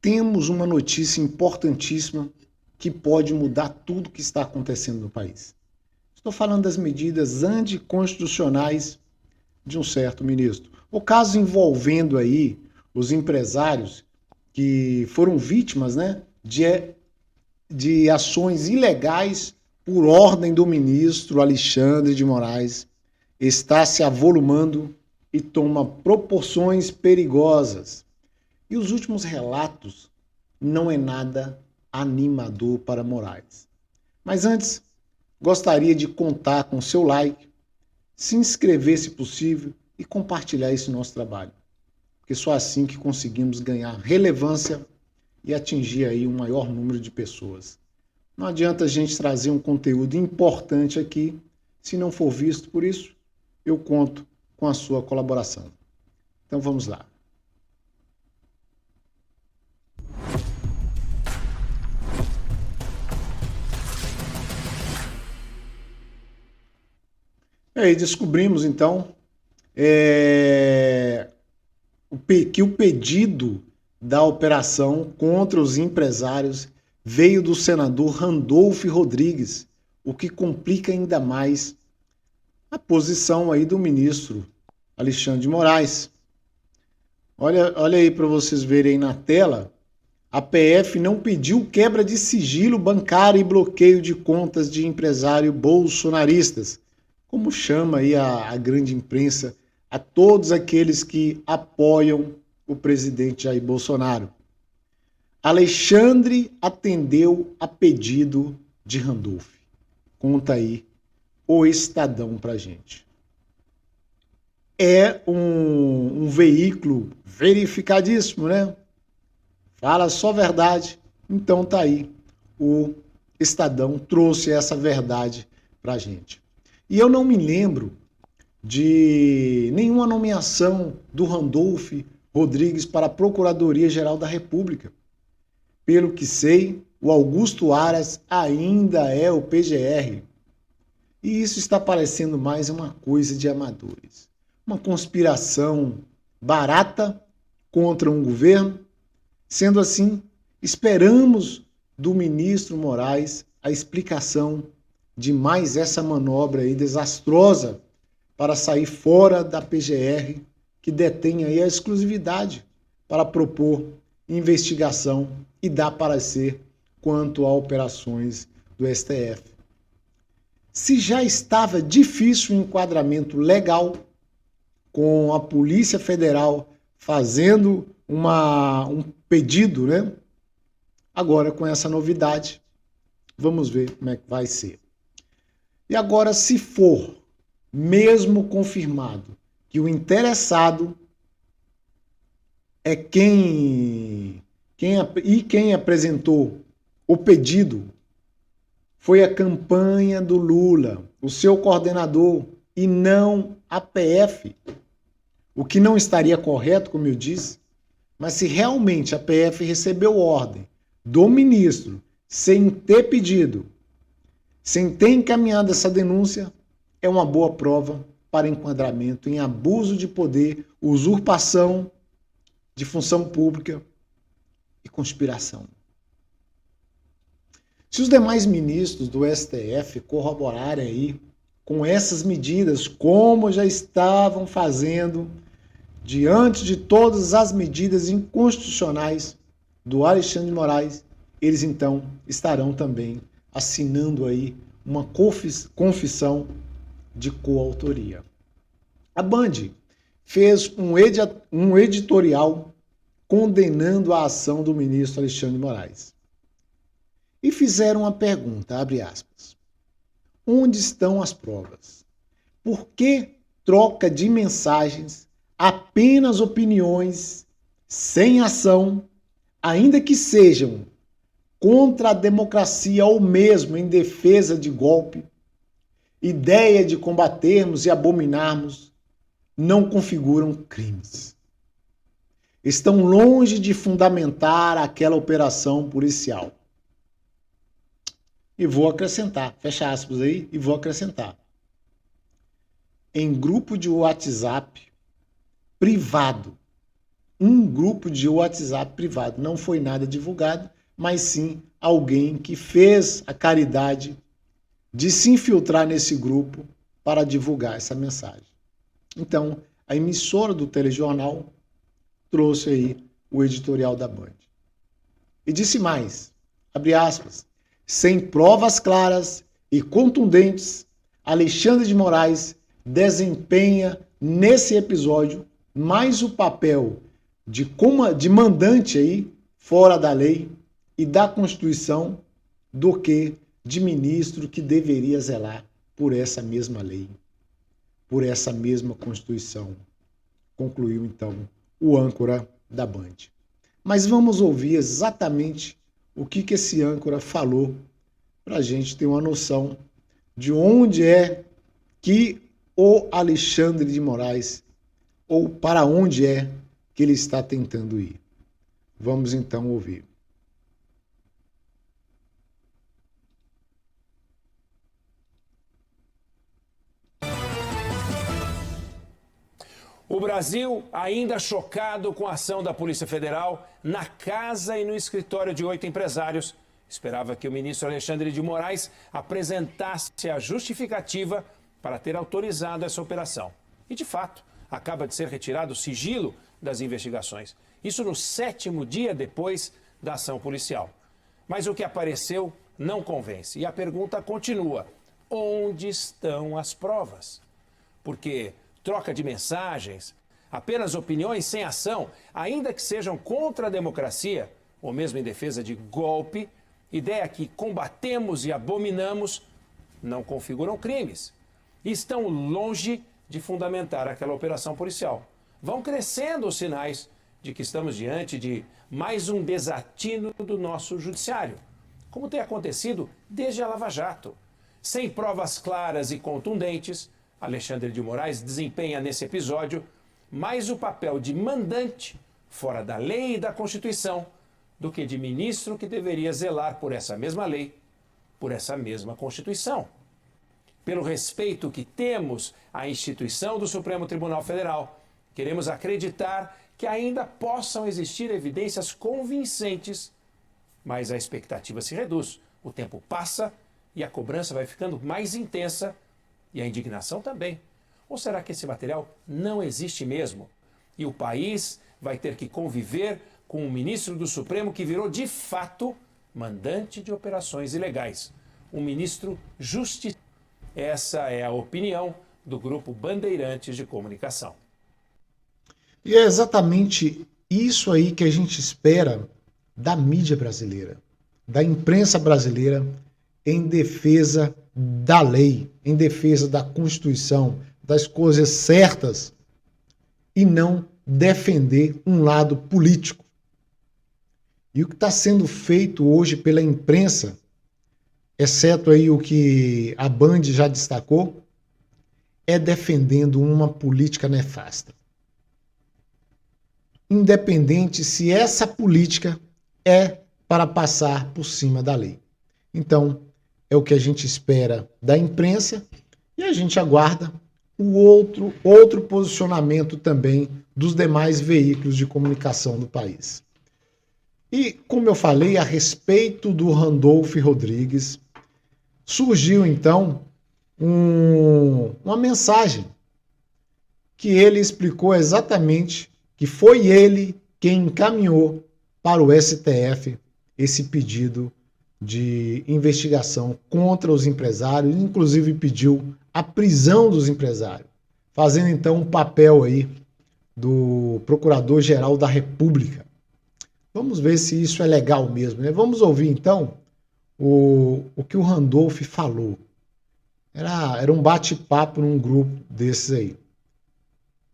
temos uma notícia importantíssima que pode mudar tudo o que está acontecendo no país. Estou falando das medidas anticonstitucionais de um certo ministro. O caso envolvendo aí os empresários que foram vítimas, né, de ações ilegais por ordem do ministro Alexandre de Moraes está se avolumando e toma proporções perigosas. E os últimos relatos não é nada animador para Moraes. Mas antes, gostaria de contar com seu like, se inscrever se possível e compartilhar esse nosso trabalho. Porque só assim que conseguimos ganhar relevância e atingir aí um maior número de pessoas. Não adianta a gente trazer um conteúdo importante aqui se não for visto, por isso eu conto com a sua colaboração. Então vamos lá. E aí descobrimos então que o pedido da operação contra os empresários veio do senador Randolfo Rodrigues, o que complica ainda mais a posição aí do ministro Alexandre de Moraes. Olha aí para vocês verem aí na tela, a PF não pediu quebra de sigilo bancário e bloqueio de contas de empresários bolsonaristas, como chama aí a grande imprensa, a todos aqueles que apoiam o presidente Jair Bolsonaro. Alexandre atendeu a pedido de Randolph. Conta aí o Estadão pra gente. É um veículo verificadíssimo, né? Fala só verdade. Então tá aí. O Estadão trouxe essa verdade pra gente. E eu não me lembro de nenhuma nomeação do Randolph Rodrigues para a Procuradoria-Geral da República. Pelo que sei, o Augusto Aras ainda é o PGR. E isso está parecendo mais uma coisa de amadores. Uma conspiração barata contra um governo. Sendo assim, esperamos do ministro Moraes a explicação de mais essa manobra aí desastrosa para sair fora da PGR, que detém aí a exclusividade para propor investigação e dar parecer quanto a operações do STF. Se já estava difícil o enquadramento legal, com a Polícia Federal fazendo um pedido, né? Agora, com essa novidade, vamos ver como é que vai ser. E agora, se for mesmo confirmado que o interessado é quem apresentou o pedido foi a campanha do Lula, o seu coordenador, e não a PF. O que não estaria correto, como eu disse, mas se realmente a PF recebeu ordem do ministro sem ter pedido, sem ter encaminhado essa denúncia, é uma boa prova para enquadramento em abuso de poder, usurpação de função pública e conspiração. Se os demais ministros do STF corroborarem aí com essas medidas, como já estavam fazendo diante de todas as medidas inconstitucionais do Alexandre de Moraes, eles então estarão também assinando aí uma confissão de coautoria. A Band fez um editorial condenando a ação do ministro Alexandre de Moraes. E fizeram uma pergunta, abre aspas. Onde estão as provas? Por que troca de mensagens, apenas opiniões, sem ação, ainda que sejam contra a democracia ou mesmo em defesa de golpe, ideia de combatermos e abominarmos, não configuram crimes. Estão longe de fundamentar aquela operação policial. E vou acrescentar, fecha aspas aí, e vou acrescentar. Em grupo de WhatsApp privado, um grupo de WhatsApp privado. Não foi nada divulgado, mas sim alguém que fez a caridade de se infiltrar nesse grupo para divulgar essa mensagem. Então, a emissora do telejornal trouxe aí o editorial da Band. E disse mais, abre aspas, sem provas claras e contundentes, Alexandre de Moraes desempenha nesse episódio mais o papel de mandante aí, fora da lei e da Constituição, do que de ministro que deveria zelar por essa mesma lei, por essa mesma Constituição, concluiu então o âncora da Band. Mas vamos ouvir exatamente o que esse âncora falou para a gente ter uma noção de onde é que o Alexandre de Moraes, ou para onde é que ele está tentando ir. Vamos então ouvir. O Brasil ainda chocado com a ação da Polícia Federal na casa e no escritório de 8 empresários. Esperava que o ministro Alexandre de Moraes apresentasse a justificativa para ter autorizado essa operação. E, de fato, acaba de ser retirado o sigilo das investigações. Isso no 7º dia depois da ação policial. Mas o que apareceu não convence. E a pergunta continua: onde estão as provas? Porque troca de mensagens, apenas opiniões sem ação, ainda que sejam contra a democracia, ou mesmo em defesa de golpe, ideia que combatemos e abominamos, não configuram crimes. E estão longe de fundamentar aquela operação policial. Vão crescendo os sinais de que estamos diante de mais um desatino do nosso judiciário, como tem acontecido desde a Lava Jato. Sem provas claras e contundentes, Alexandre de Moraes desempenha nesse episódio mais o papel de mandante, fora da lei e da Constituição, do que de ministro que deveria zelar por essa mesma lei, por essa mesma Constituição. Pelo respeito que temos à instituição do Supremo Tribunal Federal, queremos acreditar que ainda possam existir evidências convincentes, mas a expectativa se reduz. O tempo passa e a cobrança vai ficando mais intensa e a indignação também. Ou será que esse material não existe mesmo? E o país vai ter que conviver com um ministro do Supremo que virou de fato mandante de operações ilegais. Um ministro justiceiro. Essa é a opinião do Grupo Bandeirantes de Comunicação. E é exatamente isso aí que a gente espera da mídia brasileira, da imprensa brasileira, em defesa da lei, em defesa da Constituição, das coisas certas, e não defender um lado político. E o que está sendo feito hoje pela imprensa, exceto aí o que a Band já destacou, é defendendo uma política nefasta. Independente se essa política é para passar por cima da lei. Então, é o que a gente espera da imprensa e a gente aguarda o outro posicionamento também dos demais veículos de comunicação do país. E, como eu falei a respeito do Randolph Rodrigues, surgiu então uma mensagem que ele explicou exatamente que foi ele quem encaminhou para o STF esse pedido de investigação contra os empresários, inclusive pediu a prisão dos empresários, fazendo então um papel aí do Procurador-Geral da República. Vamos ver se isso é legal mesmo, né? Vamos ouvir então o que o Randolph falou. Era um bate-papo num grupo desses aí.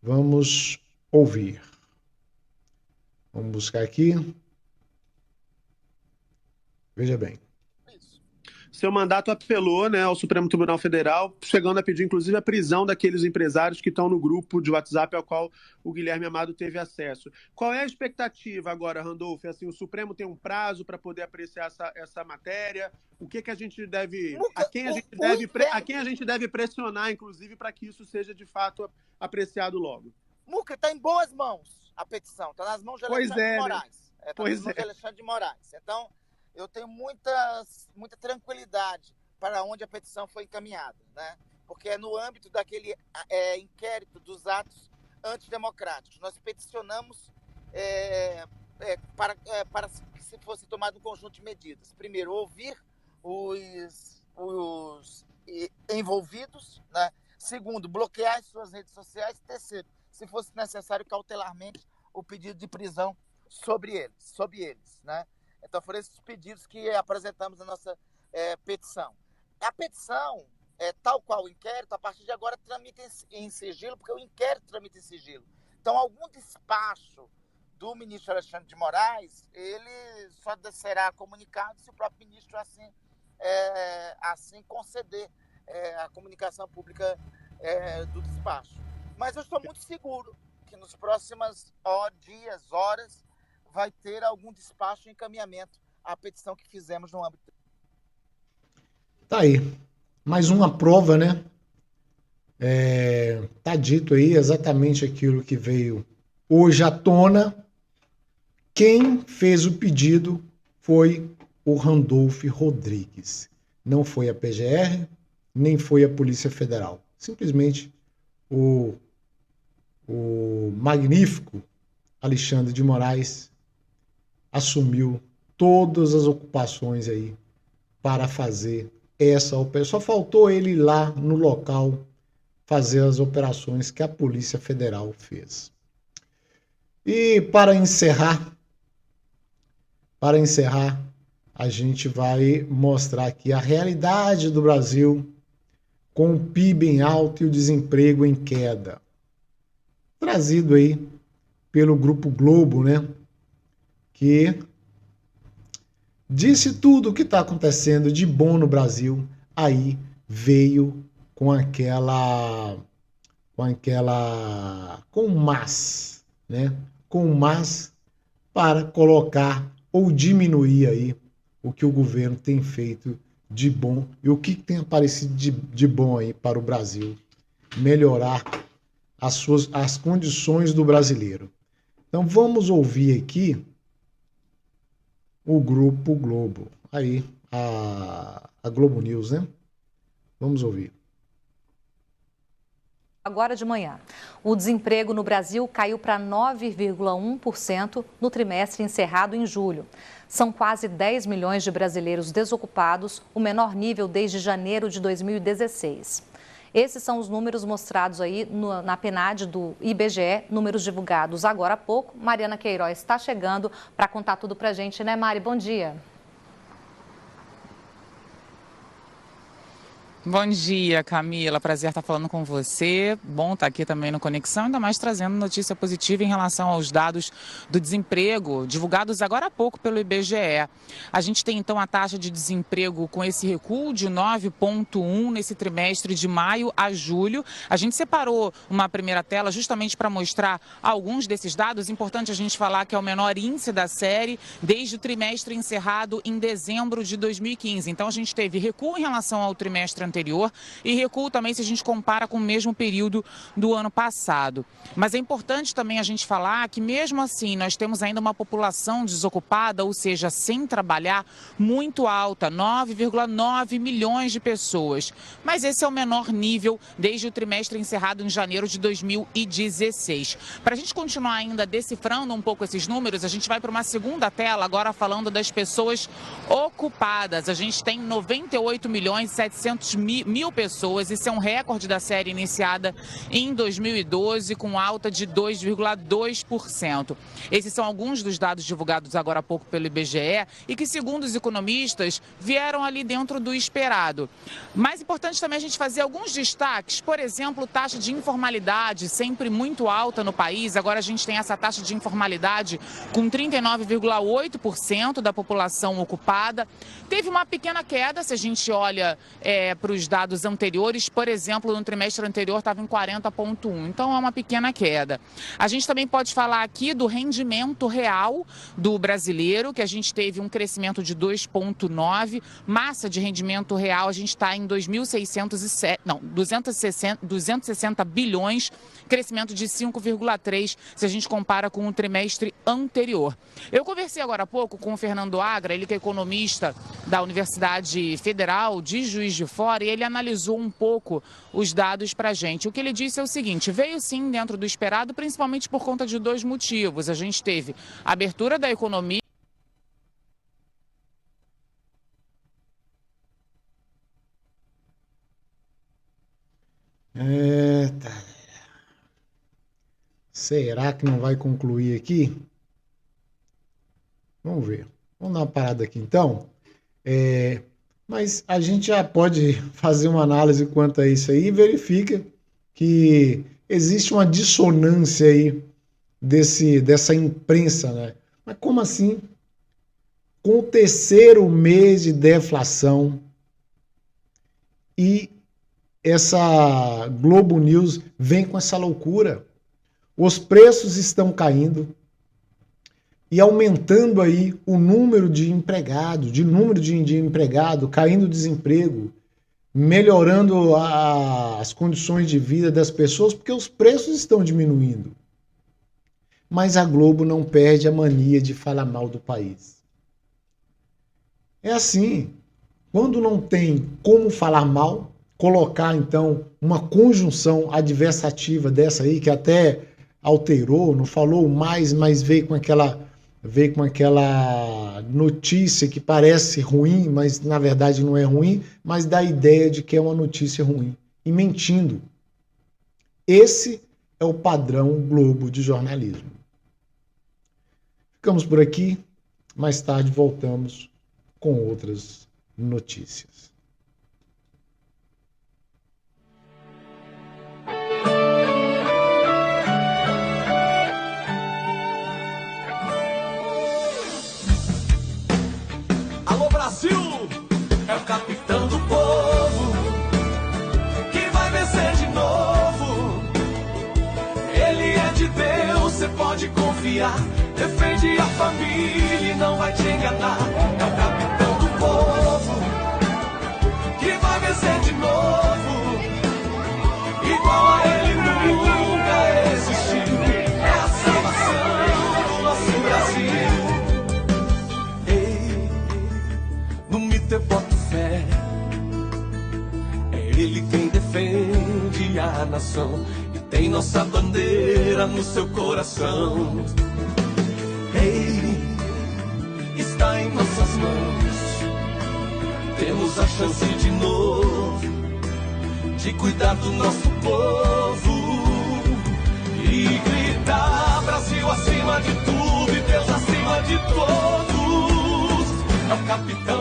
Vamos ouvir. Vamos buscar aqui. Veja bem. Seu mandato apelou, né, ao Supremo Tribunal Federal, chegando a pedir, inclusive, a prisão daqueles empresários que estão no grupo de WhatsApp ao qual o Guilherme Amado teve acesso. Qual é a expectativa agora, Randolph? Assim, o Supremo tem um prazo para poder apreciar essa matéria? O que a gente deve... A quem a gente deve pressionar, inclusive, para que isso seja, de fato, apreciado logo? Muca, está em boas mãos a petição, está nas mãos de Alexandre de Moraes. Está nas mãos de Alexandre de Moraes. Então, eu tenho muita tranquilidade para onde a petição foi encaminhada, né? Porque é no âmbito daquele inquérito dos atos antidemocráticos. Nós peticionamos para que se fosse tomado um conjunto de medidas. Primeiro, ouvir os envolvidos, né? Segundo, bloquear as suas redes sociais. Terceiro, se fosse necessário, cautelarmente, o pedido de prisão sobre eles, né? Então, foram esses pedidos que apresentamos na nossa petição. A petição, tal qual o inquérito, a partir de agora tramita em sigilo, porque o inquérito tramita em sigilo. Então, algum despacho do ministro Alexandre de Moraes, ele só será comunicado se o próprio ministro assim conceder a comunicação pública do despacho. Mas eu estou muito seguro que nos próximos dias, horas, vai ter algum despacho e encaminhamento à petição que fizemos no âmbito. Tá aí. Mais uma prova, né? Tá dito aí exatamente aquilo que veio hoje à tona. Quem fez o pedido foi o Randolph Rodrigues. Não foi a PGR, nem foi a Polícia Federal. Simplesmente o magnífico Alexandre de Moraes assumiu todas as ocupações aí para fazer essa operação. Só faltou ele ir lá no local fazer as operações que a Polícia Federal fez. E para encerrar, a gente vai mostrar aqui a realidade do Brasil com o PIB em alta e o desemprego em queda. Trazido aí pelo Grupo Globo, né? Que disse tudo o que está acontecendo de bom no Brasil, aí veio com mas, né? Com mas para colocar ou diminuir aí o que o governo tem feito de bom e o que tem aparecido de bom aí para o Brasil, melhorar as condições do brasileiro. Então vamos ouvir aqui o Grupo Globo, aí a Globo News, né? Vamos ouvir. Agora de manhã, o desemprego no Brasil caiu para 9,1% no trimestre encerrado em julho. São quase 10 milhões de brasileiros desocupados, o menor nível desde janeiro de 2016. Esses são os números mostrados aí na PNAD do IBGE, números divulgados agora há pouco. Mariana Queiroz está chegando para contar tudo para a gente, né, Mari? Bom dia. Bom dia, Camila. Prazer estar falando com você. Bom estar aqui também no Conexão, ainda mais trazendo notícia positiva em relação aos dados do desemprego, divulgados agora há pouco pelo IBGE. A gente tem, então, a taxa de desemprego com esse recuo de 9,1 nesse trimestre de maio a julho. A gente separou uma primeira tela justamente para mostrar alguns desses dados. Importante a gente falar que é o menor índice da série desde o trimestre encerrado em dezembro de 2015. Então, a gente teve recuo em relação ao trimestre anterior e recuo também se a gente compara com o mesmo período do ano passado. Mas é importante também a gente falar que mesmo assim nós temos ainda uma população desocupada, ou seja, sem trabalhar, muito alta, 9,9 milhões de pessoas. Mas esse é o menor nível desde o trimestre encerrado em janeiro de 2016. Para a gente continuar ainda decifrando um pouco esses números, a gente vai para uma segunda tela agora falando das pessoas ocupadas. A gente tem 98 milhões e 700 mil pessoas, isso é um recorde da série iniciada em 2012, com alta de 2,2%. Esses são alguns dos dados divulgados agora há pouco pelo IBGE e que, segundo os economistas, vieram ali dentro do esperado. Mais importante também a gente fazer alguns destaques, por exemplo, taxa de informalidade sempre muito alta no país. Agora a gente tem essa taxa de informalidade com 39,8% da população ocupada. Teve uma pequena queda, se a gente olha para os dados anteriores, por exemplo, no trimestre anterior estava em 40,1, então é uma pequena queda. A gente também pode falar aqui do rendimento real do brasileiro, que a gente teve um crescimento de 2,9, massa de rendimento real a gente está em 260 bilhões, crescimento de 5,3 se a gente compara com o trimestre anterior. Eu conversei agora há pouco com o Fernando Agra, ele que é economista da Universidade Federal de Juiz de Fora, e ele analisou um pouco os dados para a gente. O que ele disse é o seguinte: veio sim dentro do esperado, principalmente por conta de dois motivos. A gente teve a abertura da economia. Será que não vai concluir aqui? Vamos ver. Vamos dar uma parada aqui então. Mas a gente já pode fazer uma análise quanto a isso aí e verifica que existe uma dissonância aí dessa imprensa, né? Mas como assim? Com o terceiro mês de deflação e essa Globo News vem com essa loucura. Os preços estão caindo e aumentando aí o número de empregados, caindo o desemprego, melhorando as condições de vida das pessoas, porque os preços estão diminuindo. Mas a Globo não perde a mania de falar mal do país. É assim, quando não tem como falar mal, colocar então uma conjunção adversativa dessa aí, que até alterou, não falou mais, mas veio com aquela notícia que parece ruim, mas na verdade não é ruim, mas dá a ideia de que é uma notícia ruim, e mentindo. Esse é o padrão Globo de jornalismo. Ficamos por aqui, mais tarde voltamos com outras notícias. Alô Brasil, é o capitão do povo que vai vencer de novo. Ele é de Deus, você pode confiar. Defende a família e não vai te enganar. É o capitão do povo que vai vencer de novo. Igual a ele nunca existiu. É a salvação do nosso Brasil. No mito eu boto fé. É ele quem defende a nação e tem nossa bandeira no seu coração. Ele está em nossas mãos. Temos a chance de novo de cuidar do nosso povo e gritar: Brasil acima de tudo e Deus acima de todos. É o capitão